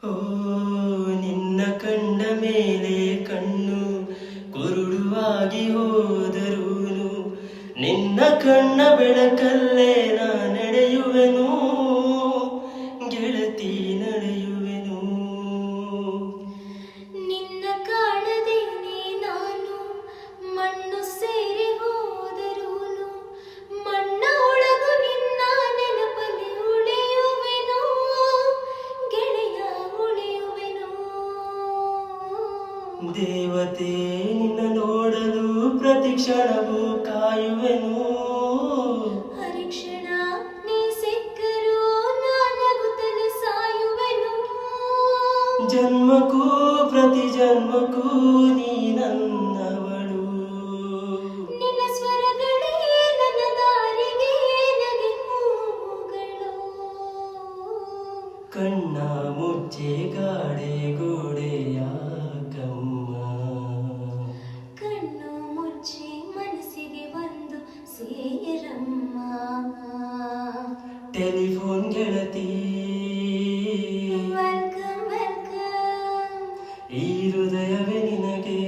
ಓ ನಿನ್ನ ಕಂಡ ಮೇಲೆ ಕಣ್ಣು ಕುರುಡುವಾಗಿ ಹೋದರೂನು ನಿನ್ನ ಕಣ್ಣ ಬೆಳಕಲ್ಲೇ ನಾ ನಡೆಯುವೆನು ಗೆಳತಿ ನಡೆಯುವೆನು. ನಿನ್ನ ಕಾಣದೇನೆ ನಾನು ಮಣ್ಣು ಸೇರಿ ಹೋದರೂನು ಮಣ್ಣ ಒಳಗು ನಿನ್ನ ನೆನಪಲ್ಲಿ ಉಳಿಯುವೆನು ಗೆಳೆಯ ಉಳಿಯುವೆನು. ದೇವತೆ ನಿನ್ನ ನೋಡಲು ಪ್ರತಿ ಕ್ಷಣವೂ ಕಾಯುವೆನು. ಹರಿಕ್ಷಣ ನೀ ಸಿಕ್ಕರೂ ನಾನಗುತ್ತಲೇ ಸಾಯುವೆನು. ಜನ್ಮಕ್ಕೂ ಪ್ರತಿ ಜನ್ಮಕ್ಕೂ ನೀ ನನ್ನವಳು. ನಿನ್ನ ಸ್ವರಗಳೇ ನನ್ನ ದಾರಿಗೆ ನಗೆ ಹೂಗಳು. ಕಣ್ಣ ಮುಚ್ಚೆ ಗಾಡೆ ಗೋಡೆಯಾಕಮ್ಮ. ಕಣ್ಣು ಮುಚ್ಚಿ ಮನಸ್ಸಿಗೆ ಬಂದು ಸೇರಮ್ಮ. ಟೆಲಿಫೋನ್ ಗೆಳತಿ ವೆಲ್ಕಮ್ ವೆಲ್ಕಮ್. ಈ ಹೃದಯವೇ ನಿನಗೆ